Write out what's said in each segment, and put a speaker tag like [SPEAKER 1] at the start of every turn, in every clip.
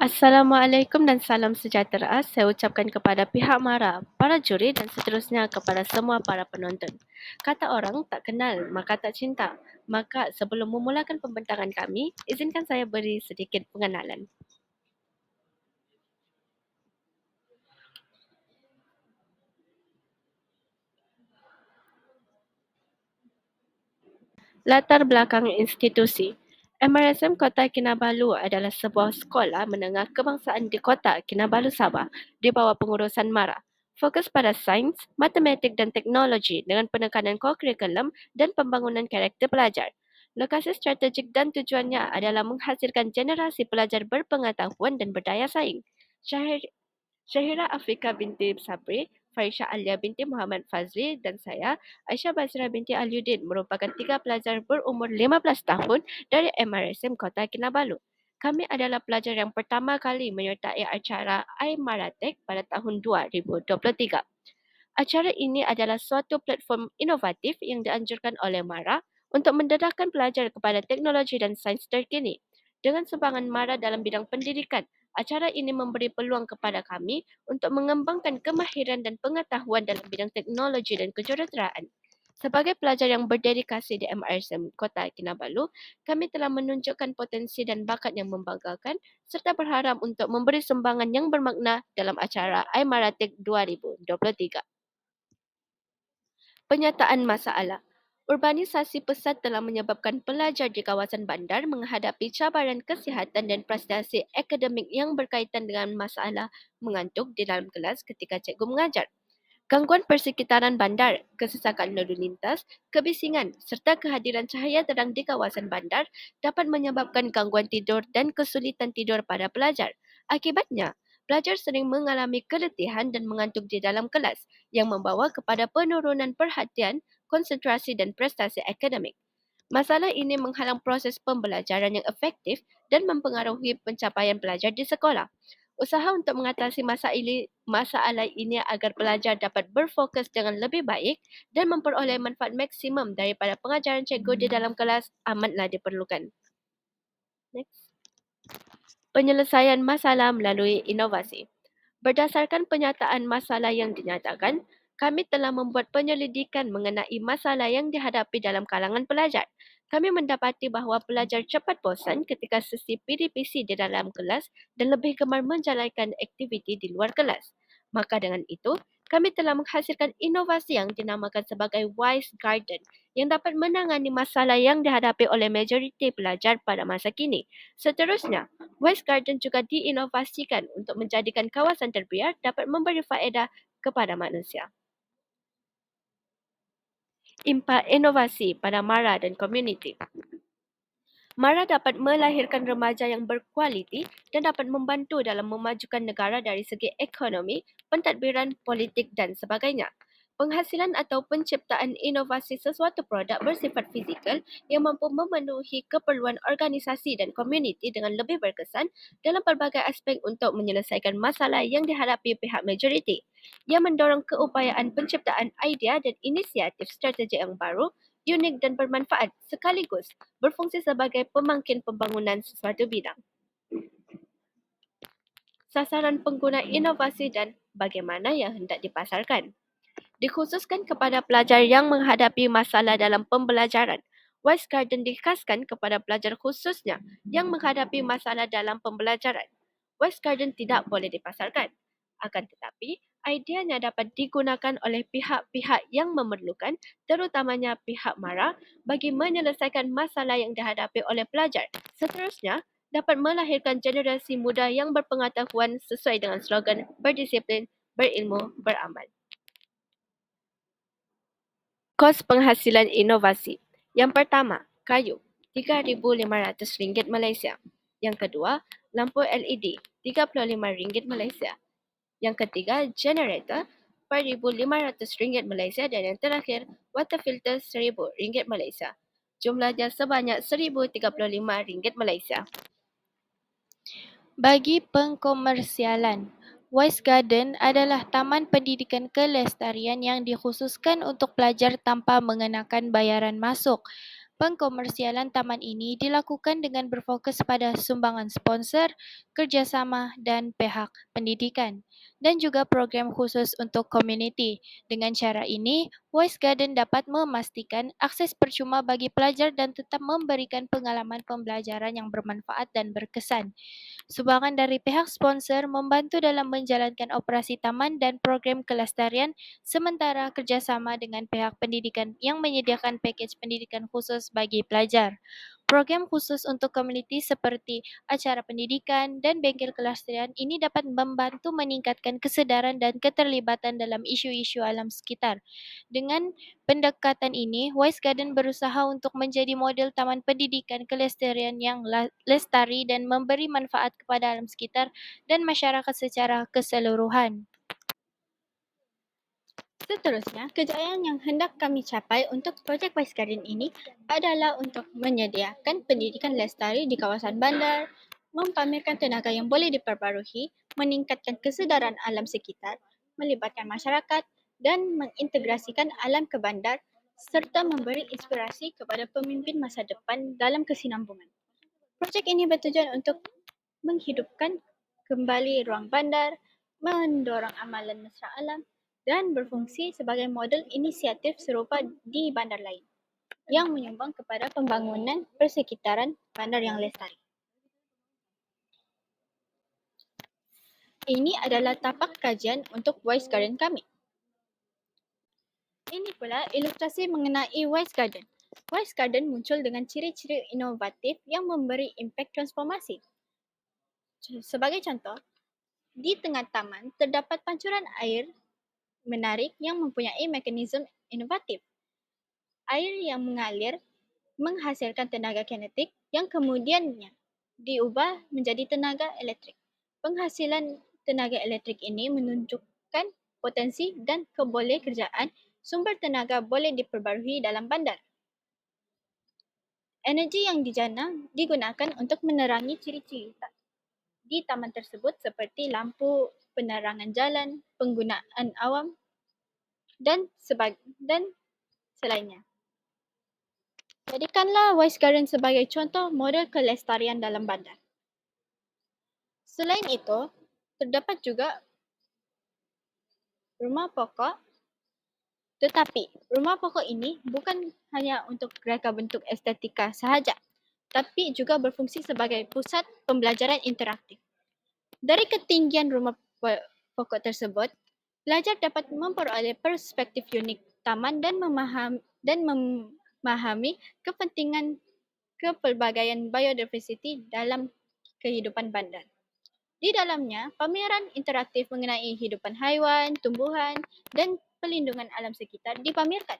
[SPEAKER 1] Assalamualaikum dan salam sejahtera saya ucapkan kepada pihak MARA, para juri dan seterusnya kepada semua para penonton. Kata orang tak kenal maka tak cinta. Maka sebelum memulakan pembentangan kami, izinkan saya beri sedikit pengenalan. Latar belakang institusi. MRSM Kota Kinabalu adalah sebuah sekolah menengah kebangsaan di Kota Kinabalu, Sabah, di bawah pengurusan MARA. Fokus pada sains, matematik dan teknologi dengan penekanan kokurikulum dan pembangunan karakter pelajar. Lokasi strategik dan tujuannya adalah menghasilkan generasi pelajar berpengetahuan dan berdaya saing. Syahir Syahira Afrika binti Sabri, Farisha Alia binti Muhammad Fazli dan saya, Aisyah Basra binti Aliuddin merupakan tiga pelajar berumur 15 tahun dari MRSM Kota Kinabalu. Kami adalah pelajar yang pertama kali menyertai acara iMaratek pada tahun 2023. Acara ini adalah suatu platform inovatif yang dianjurkan oleh MARA untuk mendedahkan pelajar kepada teknologi dan sains terkini. Dengan sumbangan MARA dalam bidang pendidikan, acara ini memberi peluang kepada kami untuk mengembangkan kemahiran dan pengetahuan dalam bidang teknologi dan kejuruteraan. Sebagai pelajar yang berdedikasi di MRSM Kota Kinabalu, kami telah menunjukkan potensi dan bakat yang membanggakan serta berharap untuk memberi sumbangan yang bermakna dalam acara iMaratek 2023. Penyataan masalah. Urbanisasi pesat telah menyebabkan pelajar di kawasan bandar menghadapi cabaran kesihatan dan prestasi akademik yang berkaitan dengan masalah mengantuk di dalam kelas ketika cikgu mengajar. Gangguan persekitaran bandar, kesesakan lalu lintas, kebisingan serta kehadiran cahaya terang di kawasan bandar dapat menyebabkan gangguan tidur dan kesulitan tidur pada pelajar. Akibatnya, pelajar sering mengalami keletihan dan mengantuk di dalam kelas yang membawa kepada penurunan perhatian, konsentrasi dan prestasi akademik. Masalah ini menghalang proses pembelajaran yang efektif dan mempengaruhi pencapaian pelajar di sekolah. Usaha untuk mengatasi masalah ini agar pelajar dapat berfokus dengan lebih baik dan memperoleh manfaat maksimum daripada pengajaran cikgu di dalam kelas amatlah diperlukan. Next. Penyelesaian masalah melalui inovasi. Berdasarkan penyataan masalah yang dinyatakan, kami telah membuat penyelidikan mengenai masalah yang dihadapi dalam kalangan pelajar. Kami mendapati bahawa pelajar cepat bosan ketika sesi PDPC di dalam kelas dan lebih gemar menjalankan aktiviti di luar kelas. Maka dengan itu, kami telah menghasilkan inovasi yang dinamakan sebagai Wise Garden yang dapat menangani masalah yang dihadapi oleh majoriti pelajar pada masa kini. Seterusnya, Wise Garden juga diinovasikan untuk menjadikan kawasan terbiar dapat memberi faedah kepada manusia. Impak inovasi pada MARA dan komuniti. MARA dapat melahirkan remaja yang berkualiti dan dapat membantu dalam memajukan negara dari segi ekonomi, pentadbiran, politik dan sebagainya. Penghasilan atau penciptaan inovasi sesuatu produk bersifat fizikal yang mampu memenuhi keperluan organisasi dan komuniti dengan lebih berkesan dalam pelbagai aspek untuk menyelesaikan masalah yang dihadapi pihak majoriti. Ia mendorong keupayaan penciptaan idea dan inisiatif strategi yang baru, unik dan bermanfaat sekaligus berfungsi sebagai pemangkin pembangunan sesuatu bidang. Sasaran pengguna inovasi dan bagaimana yang hendak dipasarkan. Dikhususkan kepada pelajar yang menghadapi masalah dalam pembelajaran. Wise Garden dikhaskan kepada pelajar khususnya yang menghadapi masalah dalam pembelajaran. Wise Garden tidak boleh dipasarkan. Akan tetapi, ideanya dapat digunakan oleh pihak-pihak yang memerlukan, terutamanya pihak MARA, bagi menyelesaikan masalah yang dihadapi oleh pelajar. Seterusnya, dapat melahirkan generasi muda yang berpengetahuan sesuai dengan slogan berdisiplin, berilmu, beramal. Kos penghasilan inovasi. Yang pertama, kayu, RM3,500 Malaysia. Yang kedua, lampu LED, RM35 Malaysia. Yang ketiga, generator, RM4,500 Malaysia. Dan yang terakhir, water filter RM1,000 Malaysia. Jumlahnya sebanyak RM1,035 Malaysia.
[SPEAKER 2] Bagi pengkomersialan, Wise Garden adalah taman pendidikan kelestarian yang dikhususkan untuk pelajar tanpa mengenakan bayaran masuk. Pengkomersialan taman ini dilakukan dengan berfokus pada sumbangan sponsor, kerjasama dan pihak pendidikan, dan juga program khusus untuk komuniti. Dengan cara ini, Wise Garden dapat memastikan akses percuma bagi pelajar dan tetap memberikan pengalaman pembelajaran yang bermanfaat dan berkesan. Sumbangan dari pihak sponsor membantu dalam menjalankan operasi taman dan program kelestarian, sementara kerjasama dengan pihak pendidikan yang menyediakan pakej pendidikan khusus bagi pelajar. Program khusus untuk komuniti seperti acara pendidikan dan bengkel kelestarian ini dapat membantu meningkatkan kesedaran dan keterlibatan dalam isu-isu alam sekitar. Dengan pendekatan ini, Wise Garden berusaha untuk menjadi model taman pendidikan kelestarian yang lestari dan memberi manfaat kepada alam sekitar dan masyarakat secara keseluruhan.
[SPEAKER 3] Seterusnya, kejayaan yang hendak kami capai untuk projek Wise Garden ini adalah untuk menyediakan pendidikan lestari di kawasan bandar, mempamerkan tenaga yang boleh diperbarui, meningkatkan kesedaran alam sekitar, melibatkan masyarakat dan mengintegrasikan alam ke bandar serta memberi inspirasi kepada pemimpin masa depan dalam kesinambungan. Projek ini bertujuan untuk menghidupkan kembali ruang bandar, mendorong amalan mesra alam dan berfungsi sebagai model inisiatif serupa di bandar lain yang menyumbang kepada pembangunan persekitaran bandar yang lestari. Ini adalah tapak kajian untuk Wise Garden kami. Ini pula ilustrasi mengenai Wise Garden. Wise Garden muncul dengan ciri-ciri inovatif yang memberi impak transformasi. Sebagai contoh, di tengah taman terdapat pancuran air menarik yang mempunyai mekanisme inovatif. Air yang mengalir menghasilkan tenaga kinetik yang kemudiannya diubah menjadi tenaga elektrik. Penghasilan tenaga elektrik ini menunjukkan potensi dan kebolehkerjaan sumber tenaga boleh diperbarui dalam bandar. Energi yang dijana digunakan untuk menerangi ciri-ciri di taman tersebut seperti lampu penerangan jalan, penggunaan awam dan selainnya. Jadikanlah Wise Garden sebagai contoh model kelestarian dalam bandar. Selain itu, terdapat juga rumah pokok, tetapi rumah pokok ini bukan hanya untuk reka bentuk estetika sahaja, tapi juga berfungsi sebagai pusat pembelajaran interaktif. Dari ketinggian rumah pokok tersebut, pelajar dapat memperoleh perspektif unik taman dan memahami kepentingan kepelbagaian biodiversity dalam kehidupan bandar. Di dalamnya, pameran interaktif mengenai hidupan haiwan, tumbuhan dan pelindungan alam sekitar dipamerkan.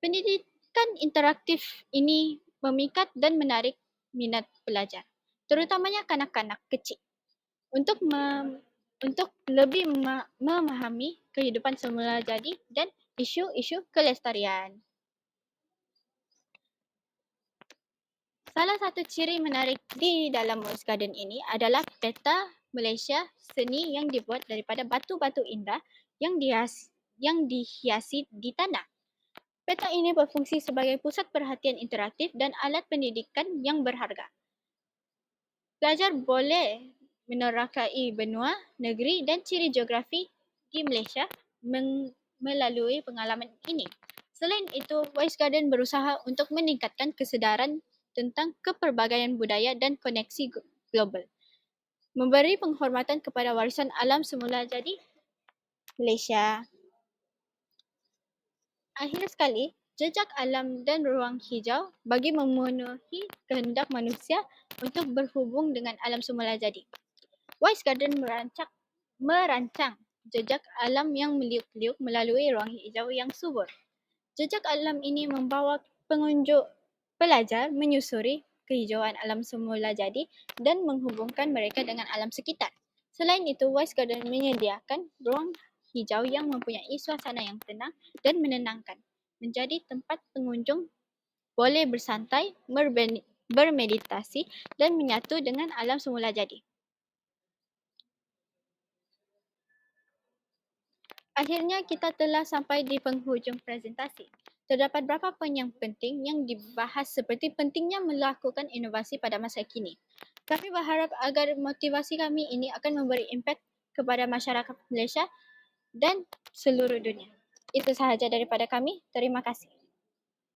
[SPEAKER 3] Pendidikan interaktif ini memikat dan menarik minat pelajar, terutamanya kanak-kanak kecil, untuk lebih memahami kehidupan semula jadi dan isu-isu kelestarian. Salah satu ciri menarik di dalam Wise Garden ini adalah peta Malaysia seni yang dibuat daripada batu-batu indah yang dihiasi di tanah. Peta ini berfungsi sebagai pusat perhatian interaktif dan alat pendidikan yang berharga. Pelajar boleh menerokai benua, negeri dan ciri geografi di Malaysia melalui pengalaman ini. Selain itu, Wise Garden berusaha untuk meningkatkan kesedaran tentang kepelbagaian budaya dan koneksi global. Memberi penghormatan kepada warisan alam semula jadi Malaysia. Akhir sekali, jejak alam dan ruang hijau bagi memenuhi kehendak manusia untuk berhubung dengan alam semula jadi. Wise Garden merancang jejak alam yang meliuk-liuk melalui ruang hijau yang subur. Jejak alam ini membawa pengunjung pelajar menyusuri kehijauan alam semula jadi dan menghubungkan mereka dengan alam sekitar. Selain itu, Wise Garden menyediakan ruang hijau yang mempunyai suasana yang tenang dan menenangkan, menjadi tempat pengunjung boleh bersantai, bermeditasi dan menyatu dengan alam semula jadi. Akhirnya kita telah sampai di penghujung presentasi. terdapat beberapa poin yang penting yang dibahas seperti pentingnya melakukan inovasi pada masa kini. Kami berharap agar motivasi kami ini akan memberi impak kepada masyarakat Malaysia dan seluruh dunia. Itu sahaja daripada kami. Terima kasih.